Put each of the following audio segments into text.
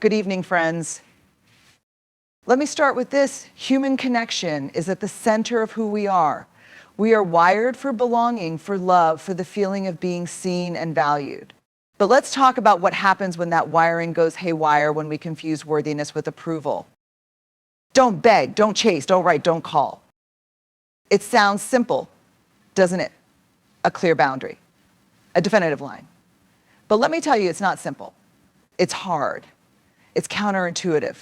Good evening, friends. Let me start with this. Human connection is at the center of who we are. We are wired for belonging, for love, for the feeling of being seen and valued. But let's talk about what happens when that wiring goes haywire, when we confuse worthiness with approval. Don't beg, don't chase, don't write, don't call. It sounds simple, doesn't it? A clear boundary, a definitive line. But let me tell you, it's not simple. It's hard. It's counterintuitive.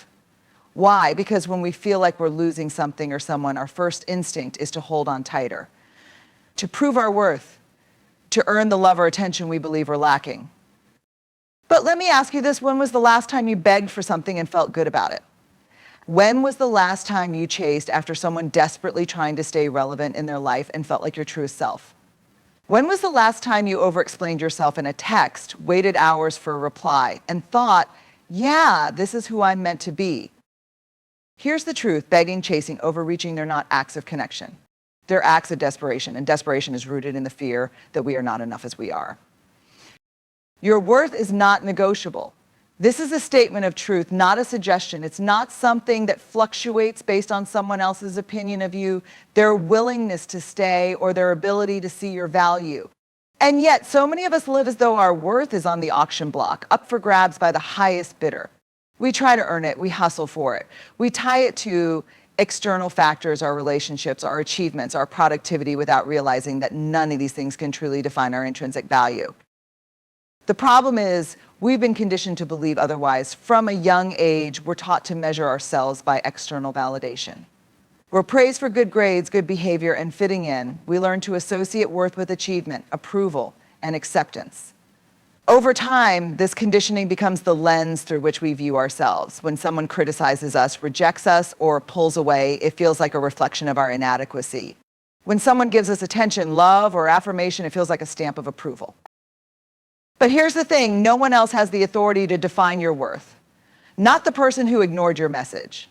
Why? Because when we feel like we're losing something or someone, our first instinct is to hold on tighter, to prove our worth, to earn the love or attention we believe we're lacking. But let me ask you this, when was the last time you begged for something and felt good about it? When was the last time you chased after someone desperately trying to stay relevant in their life and felt like your truest self? When was the last time you overexplained yourself in a text, waited hours for a reply, and thought, yeah, this is who I'm meant to be? Here's the truth: begging, chasing, overreaching, they're not acts of connection. They're acts of desperation, and desperation is rooted in the fear that we are not enough as we are. Your worth is not negotiable. This is a statement of truth, not a suggestion. It's not something that fluctuates based on someone else's opinion of you, their willingness to stay, or their ability to see your value. And yet, so many of us live as though our worth is on the auction block, up for grabs by the highest bidder. We try to earn it, we hustle for it. We tie it to external factors, our relationships, our achievements, our productivity, without realizing that none of these things can truly define our intrinsic value. The problem is, we've been conditioned to believe otherwise. From a young age, we're taught to measure ourselves by external validation. We're praised for good grades, good behavior, and fitting in. We learn to associate worth with achievement, approval, and acceptance. Over time, this conditioning becomes the lens through which we view ourselves. When someone criticizes us, rejects us, or pulls away, it feels like a reflection of our inadequacy. When someone gives us attention, love, or affirmation, it feels like a stamp of approval. But here's the thing, no one else has the authority to define your worth. Not the person who ignored your message.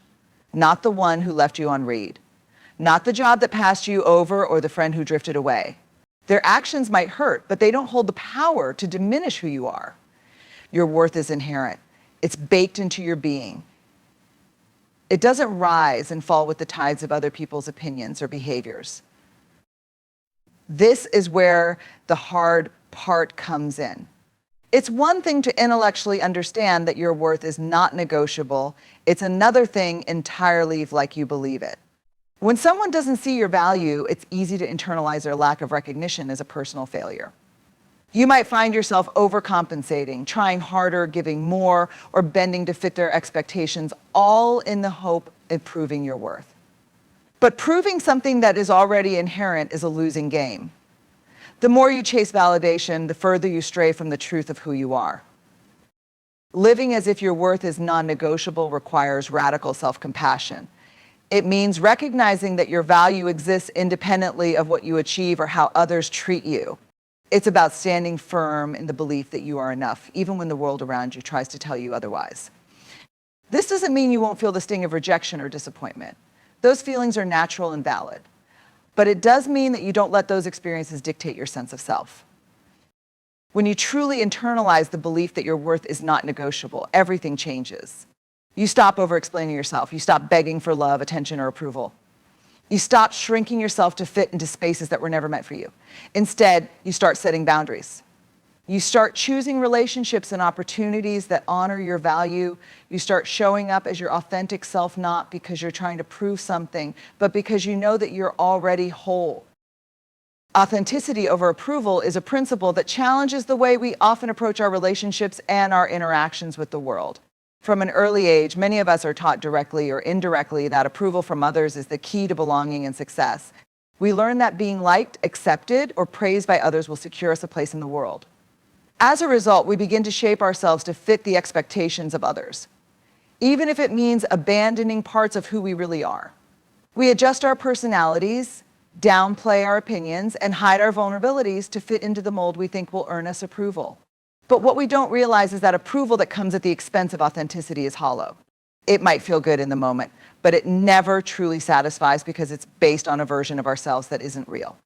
Not the one who left you on read. Not the job that passed you over or the friend who drifted away. Their actions might hurt, but they don't hold the power to diminish who you are. Your worth is inherent. It's baked into your being. It doesn't rise and fall with the tides of other people's opinions or behaviors. This is where the hard part comes in. It's one thing to intellectually understand that your worth is not negotiable. It's another thing entirely like you believe it. When someone doesn't see your value, it's easy to internalize their lack of recognition as a personal failure. You might find yourself overcompensating, trying harder, giving more, or bending to fit their expectations, all in the hope of proving your worth. But proving something that is already inherent is a losing game. The more you chase validation, the further you stray from the truth of who you are. Living as if your worth is non-negotiable requires radical self-compassion. It means recognizing that your value exists independently of what you achieve or how others treat you. It's about standing firm in the belief that you are enough, even when the world around you tries to tell you otherwise. This doesn't mean you won't feel the sting of rejection or disappointment. Those feelings are natural and valid. But it does mean that you don't let those experiences dictate your sense of self. When you truly internalize the belief that your worth is not negotiable, everything changes. You stop over-explaining yourself. You stop begging for love, attention, or approval. You stop shrinking yourself to fit into spaces that were never meant for you. Instead, you start setting boundaries. You start choosing relationships and opportunities that honor your value. You start showing up as your authentic self, not because you're trying to prove something, but because you know that you're already whole. Authenticity over approval is a principle that challenges the way we often approach our relationships and our interactions with the world. From an early age, many of us are taught directly or indirectly that approval from others is the key to belonging and success. We learn that being liked, accepted, or praised by others will secure us a place in the world. As a result, we begin to shape ourselves to fit the expectations of others, even if it means abandoning parts of who we really are. We adjust our personalities, downplay our opinions, and hide our vulnerabilities to fit into the mold we think will earn us approval. But what we don't realize is that approval that comes at the expense of authenticity is hollow. It might feel good in the moment, but it never truly satisfies because it's based on a version of ourselves that isn't real.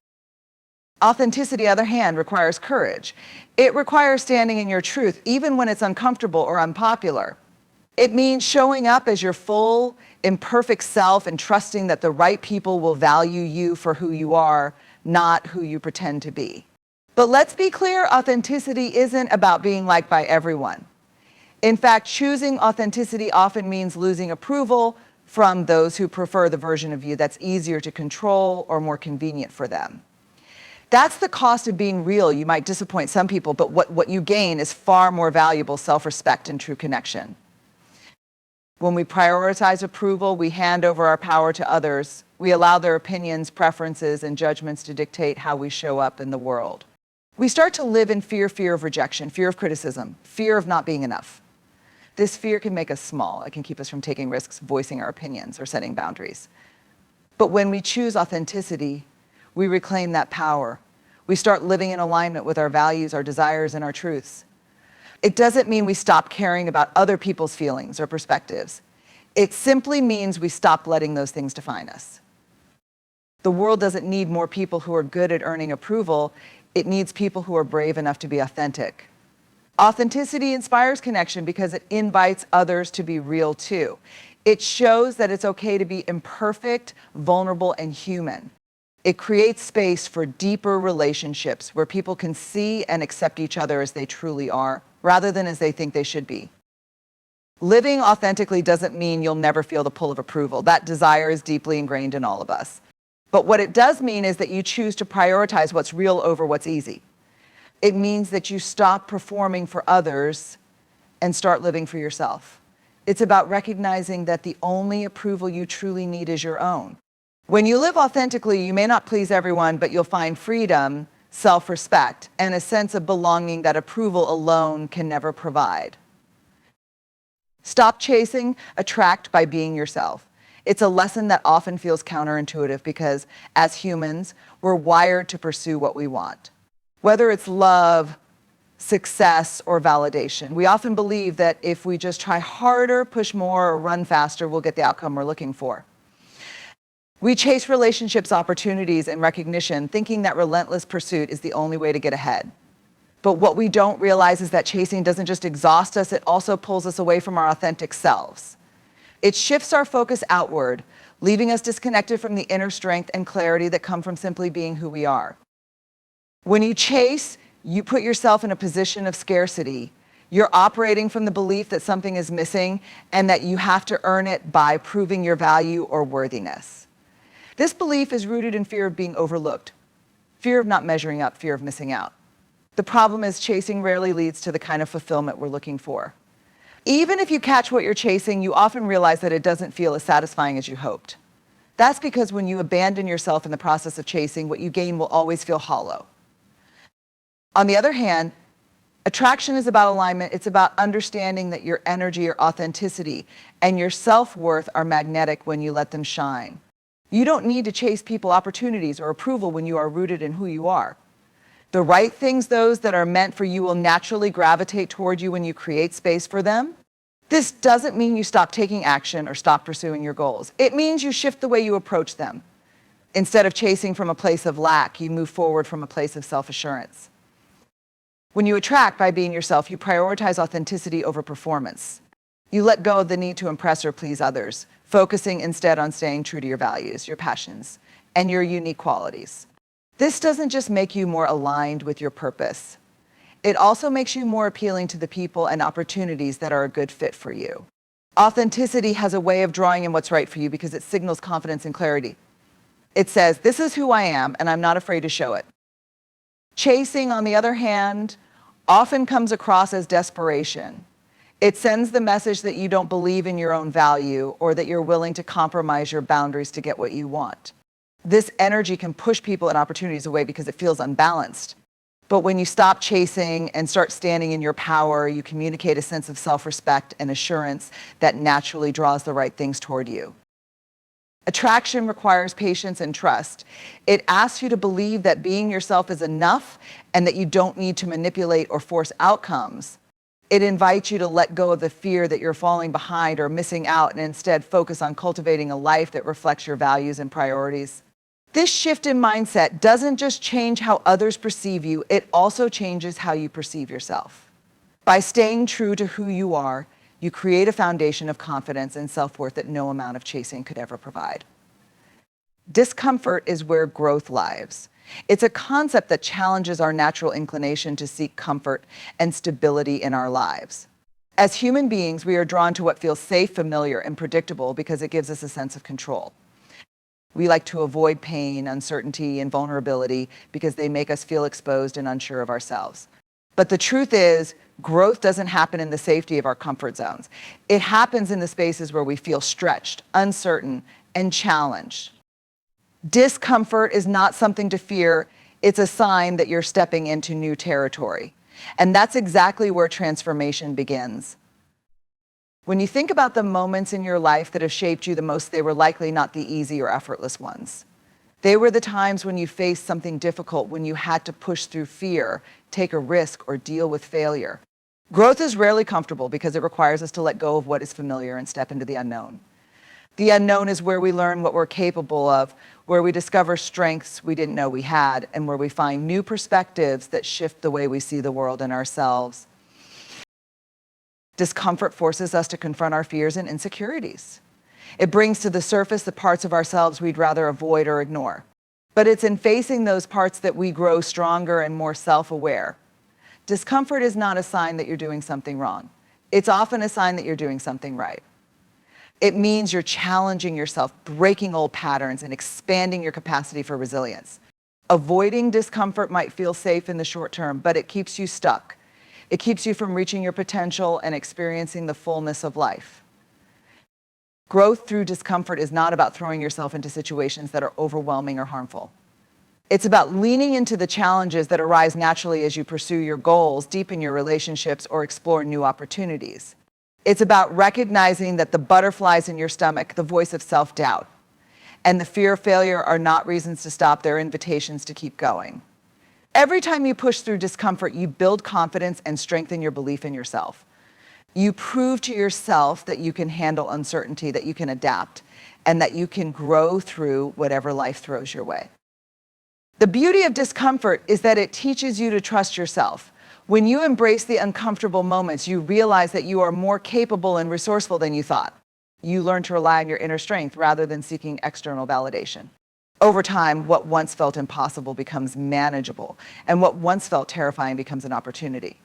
Authenticity, on the other hand, requires courage. It requires standing in your truth, even when it's uncomfortable or unpopular. It means showing up as your full, imperfect self and trusting that the right people will value you for who you are, not who you pretend to be. But let's be clear, authenticity isn't about being liked by everyone. In fact, choosing authenticity often means losing approval from those who prefer the version of you that's easier to control or more convenient for them. That's the cost of being real. You might disappoint some people, but what you gain is far more valuable self-respect and true connection. When we prioritize approval, we hand over our power to others. We allow their opinions, preferences, and judgments to dictate how we show up in the world. We start to live in fear of rejection, fear of criticism, fear of not being enough. This fear can make us small. It can keep us from taking risks, voicing our opinions, or setting boundaries. But when we choose authenticity, we reclaim that power. We start living in alignment with our values, our desires, and our truths. It doesn't mean we stop caring about other people's feelings or perspectives. It simply means we stop letting those things define us. The world doesn't need more people who are good at earning approval. It needs people who are brave enough to be authentic. Authenticity inspires connection because it invites others to be real too. It shows that it's okay to be imperfect, vulnerable, and human. It creates space for deeper relationships where people can see and accept each other as they truly are, rather than as they think they should be. Living authentically doesn't mean you'll never feel the pull of approval. That desire is deeply ingrained in all of us. But what it does mean is that you choose to prioritize what's real over what's easy. It means that you stop performing for others and start living for yourself. It's about recognizing that the only approval you truly need is your own. When you live authentically, you may not please everyone, but you'll find freedom, self-respect, and a sense of belonging that approval alone can never provide. Stop chasing, attract by being yourself. It's a lesson that often feels counterintuitive because, as humans, we're wired to pursue what we want. Whether it's love, success, or validation, we often believe that if we just try harder, push more, or run faster, we'll get the outcome we're looking for. We chase relationships, opportunities, and recognition, thinking that relentless pursuit is the only way to get ahead. But what we don't realize is that chasing doesn't just exhaust us, it also pulls us away from our authentic selves. It shifts our focus outward, leaving us disconnected from the inner strength and clarity that come from simply being who we are. When you chase, you put yourself in a position of scarcity. You're operating from the belief that something is missing and that you have to earn it by proving your value or worthiness. This belief is rooted in fear of being overlooked, fear of not measuring up, fear of missing out. The problem is chasing rarely leads to the kind of fulfillment we're looking for. Even if you catch what you're chasing, you often realize that it doesn't feel as satisfying as you hoped. That's because when you abandon yourself in the process of chasing, what you gain will always feel hollow. On the other hand, attraction is about alignment. It's about understanding that your energy, your authenticity, and your self-worth are magnetic when you let them shine. You don't need to chase people, opportunities, or approval when you are rooted in who you are. The right things, those that are meant for you, will naturally gravitate toward you when you create space for them. This doesn't mean you stop taking action or stop pursuing your goals. It means you shift the way you approach them. Instead of chasing from a place of lack, you move forward from a place of self-assurance. When you attract by being yourself, you prioritize authenticity over performance. You let go of the need to impress or please others, focusing instead on staying true to your values, your passions, and your unique qualities. This doesn't just make you more aligned with your purpose. It also makes you more appealing to the people and opportunities that are a good fit for you. Authenticity has a way of drawing in what's right for you because it signals confidence and clarity. It says, this is who I am, and I'm not afraid to show it. Chasing, on the other hand, often comes across as desperation. It sends the message that you don't believe in your own value or that you're willing to compromise your boundaries to get what you want. This energy can push people and opportunities away because it feels unbalanced. But when you stop chasing and start standing in your power, you communicate a sense of self-respect and assurance that naturally draws the right things toward you. Attraction requires patience and trust. It asks you to believe that being yourself is enough and that you don't need to manipulate or force outcomes. It invites you to let go of the fear that you're falling behind or missing out and instead focus on cultivating a life that reflects your values and priorities. This shift in mindset doesn't just change how others perceive you, it also changes how you perceive yourself. By staying true to who you are, You create a foundation of confidence and self-worth that no amount of chasing could ever provide. Discomfort is where growth lies. It's a concept that challenges our natural inclination to seek comfort and stability in our lives. As human beings, we are drawn to what feels safe, familiar, and predictable because it gives us a sense of control. We like to avoid pain, uncertainty, and vulnerability because they make us feel exposed and unsure of ourselves. But the truth is, growth doesn't happen in the safety of our comfort zones. It happens in the spaces where we feel stretched, uncertain, and challenged. Discomfort is not something to fear. It's a sign that you're stepping into new territory. And that's exactly where transformation begins. When you think about the moments in your life that have shaped you the most, they were likely not the easy or effortless ones. They were the times when you faced something difficult, when you had to push through fear, take a risk, or deal with failure. Growth is rarely comfortable because it requires us to let go of what is familiar and step into the unknown. The unknown is where we learn what we're capable of, where we discover strengths we didn't know we had, and where we find new perspectives that shift the way we see the world and ourselves. Discomfort forces us to confront our fears and insecurities. It brings to the surface the parts of ourselves we'd rather avoid or ignore. But it's in facing those parts that we grow stronger and more self-aware. Discomfort is not a sign that you're doing something wrong. It's often a sign that you're doing something right. It means you're challenging yourself, breaking old patterns, and expanding your capacity for resilience. Avoiding discomfort might feel safe in the short term, but it keeps you stuck. It keeps you from reaching your potential and experiencing the fullness of life. Growth through discomfort is not about throwing yourself into situations that are overwhelming or harmful. It's about leaning into the challenges that arise naturally as you pursue your goals, deepen your relationships, or explore new opportunities. It's about recognizing that the butterflies in your stomach, the voice of self-doubt, and the fear of failure are not reasons to stop, they're invitations to keep going. Every time you push through discomfort, you build confidence and strengthen your belief in yourself. You prove to yourself that you can handle uncertainty, that you can adapt, and that you can grow through whatever life throws your way. The beauty of discomfort is that it teaches you to trust yourself. When you embrace the uncomfortable moments, you realize that you are more capable and resourceful than you thought. You learn to rely on your inner strength rather than seeking external validation. Over time, what once felt impossible becomes manageable, and what once felt terrifying becomes an opportunity.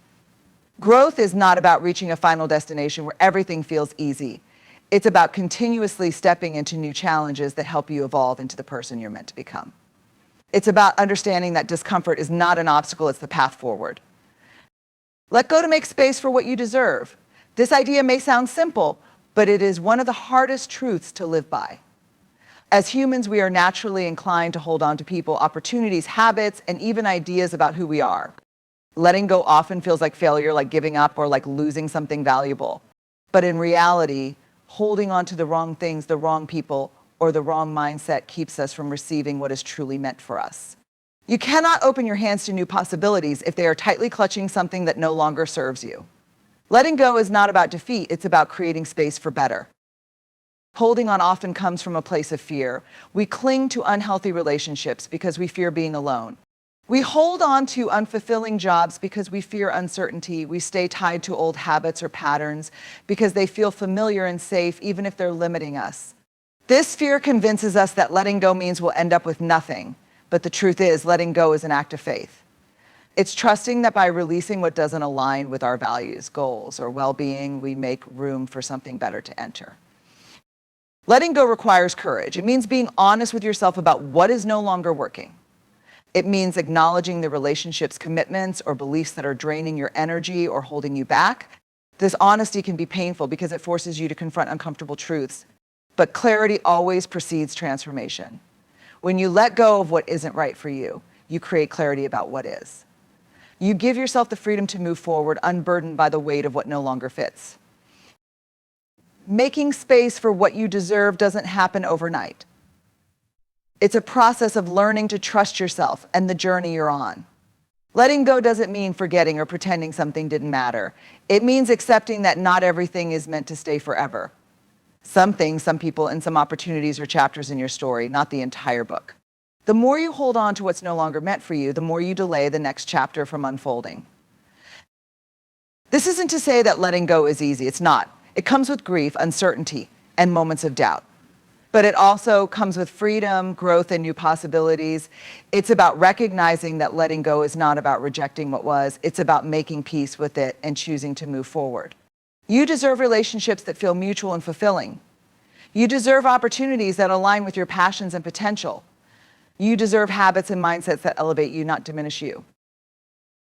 Growth is not about reaching a final destination where everything feels easy. It's about continuously stepping into new challenges that help you evolve into the person you're meant to become. It's about understanding that discomfort is not an obstacle, it's the path forward. Let go to make space for what you deserve. This idea may sound simple, but it is one of the hardest truths to live by. As humans, we are naturally inclined to hold on to people, opportunities, habits, and even ideas about who we are. Letting go often feels like failure, like giving up, or like losing something valuable. But in reality, holding on to the wrong things, the wrong people, or the wrong mindset keeps us from receiving what is truly meant for us. You cannot open your hands to new possibilities if they are tightly clutching something that no longer serves you. Letting go is not about defeat, it's about creating space for better. Holding on often comes from a place of fear. We cling to unhealthy relationships because we fear being alone. We hold on to unfulfilling jobs because we fear uncertainty. We stay tied to old habits or patterns because they feel familiar and safe, even if they're limiting us. This fear convinces us that letting go means we'll end up with nothing. But the truth is, letting go is an act of faith. It's trusting that by releasing what doesn't align with our values, goals, or well-being, we make room for something better to enter. Letting go requires courage. It means being honest with yourself about what is no longer working. It means acknowledging the relationship's commitments or beliefs that are draining your energy or holding you back. This honesty can be painful because it forces you to confront uncomfortable truths. But clarity always precedes transformation. When you let go of what isn't right for you, you create clarity about what is. You give yourself the freedom to move forward, unburdened by the weight of what no longer fits. Making space for what you deserve doesn't happen overnight. It's a process of learning to trust yourself and the journey you're on. Letting go doesn't mean forgetting or pretending something didn't matter. It means accepting that not everything is meant to stay forever. Some things, some people, and some opportunities are chapters in your story, not the entire book. The more you hold on to what's no longer meant for you, the more you delay the next chapter from unfolding. This isn't to say that letting go is easy. It's not. It comes with grief, uncertainty, and moments of doubt. But it also comes with freedom, growth, and new possibilities. It's about recognizing that letting go is not about rejecting what was. It's about making peace with it and choosing to move forward. You deserve relationships that feel mutual and fulfilling. You deserve opportunities that align with your passions and potential. You deserve habits and mindsets that elevate you, not diminish you.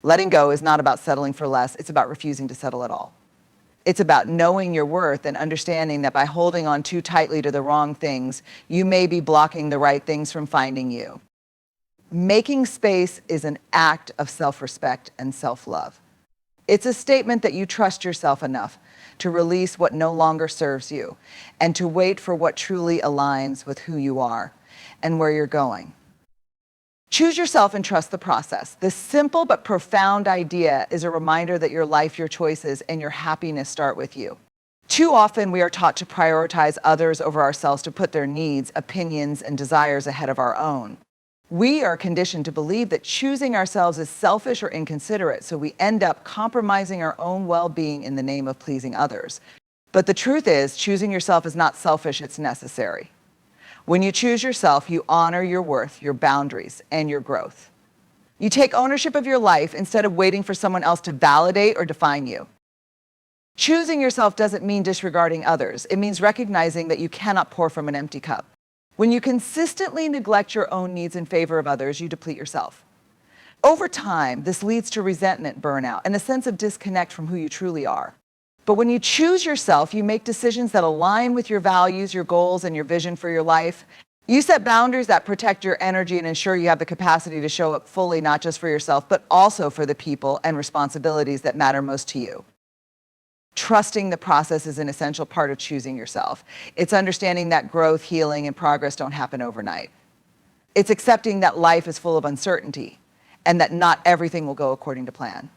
Letting go is not about settling for less. It's about refusing to settle at all. It's about knowing your worth and understanding that by holding on too tightly to the wrong things, you may be blocking the right things from finding you. Making space is an act of self-respect and self-love. It's a statement that you trust yourself enough to release what no longer serves you and to wait for what truly aligns with who you are and where you're going. Choose yourself and trust the process. This simple but profound idea is a reminder that your life, your choices, and your happiness start with you. Too often we are taught to prioritize others over ourselves, to put their needs, opinions, and desires ahead of our own. We are conditioned to believe that choosing ourselves is selfish or inconsiderate, so we end up compromising our own well-being in the name of pleasing others. But the truth is, choosing yourself is not selfish, it's necessary. When you choose yourself, you honor your worth, your boundaries, and your growth. You take ownership of your life instead of waiting for someone else to validate or define you. Choosing yourself doesn't mean disregarding others. It means recognizing that you cannot pour from an empty cup. When you consistently neglect your own needs in favor of others, you deplete yourself. Over time, this leads to resentment, burnout, and a sense of disconnect from who you truly are. But when you choose yourself, you make decisions that align with your values, your goals, and your vision for your life. You set boundaries that protect your energy and ensure you have the capacity to show up fully, not just for yourself, but also for the people and responsibilities that matter most to you. Trusting the process is an essential part of choosing yourself. It's understanding that growth, healing, and progress don't happen overnight. It's accepting that life is full of uncertainty and that not everything will go according to plan.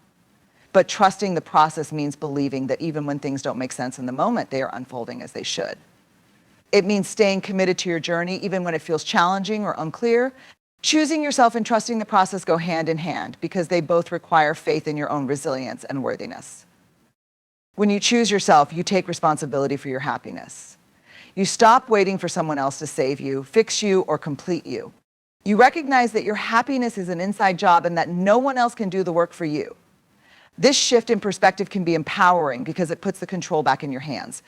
But trusting the process means believing that even when things don't make sense in the moment, they are unfolding as they should. It means staying committed to your journey even when it feels challenging or unclear. Choosing yourself and trusting the process go hand in hand because they both require faith in your own resilience and worthiness. When you choose yourself, you take responsibility for your happiness. You stop waiting for someone else to save you, fix you, or complete you. You recognize that your happiness is an inside job and that no one else can do the work for you. This shift in perspective can be empowering because it puts the control back in your hands.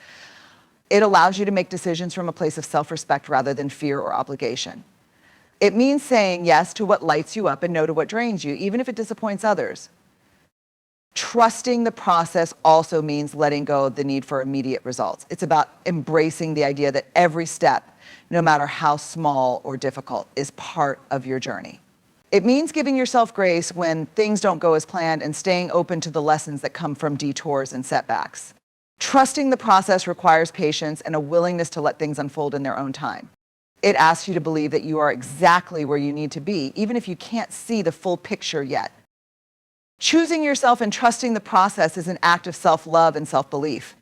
It allows you to make decisions from a place of self-respect rather than fear or obligation. It means saying yes to what lights you up and no to what drains you, even if it disappoints others. Trusting the process also means letting go of the need for immediate results. It's about embracing the idea that every step, no matter how small or difficult, is part of your journey. It means giving yourself grace when things don't go as planned and staying open to the lessons that come from detours and setbacks. Trusting the process requires patience and a willingness to let things unfold in their own time. It asks you to believe that you are exactly where you need to be, even if you can't see the full picture yet. Choosing yourself and trusting the process is an act of self-love and self-belief.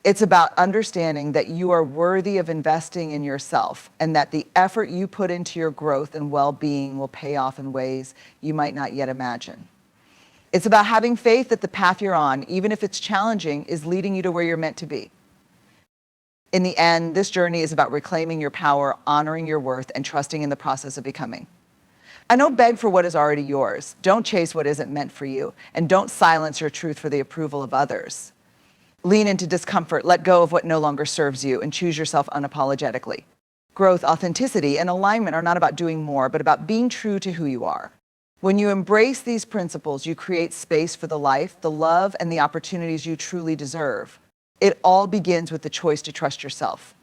It's about understanding that you are worthy of investing in yourself and that the effort you put into your growth and well-being will pay off in ways you might not yet imagine. It's about having faith that the path you're on, even if it's challenging, is leading you to where you're meant to be. In the end, this journey is about reclaiming your power, honoring your worth, and trusting in the process of becoming. And don't beg for what is already yours. Don't chase what isn't meant for you. And don't silence your truth for the approval of others. Lean into discomfort, let go of what no longer serves you, and choose yourself unapologetically. Growth, authenticity, and alignment are not about doing more, but about being true to who you are. When you embrace these principles, you create space for the life, the love, and the opportunities you truly deserve. It all begins with the choice to trust yourself.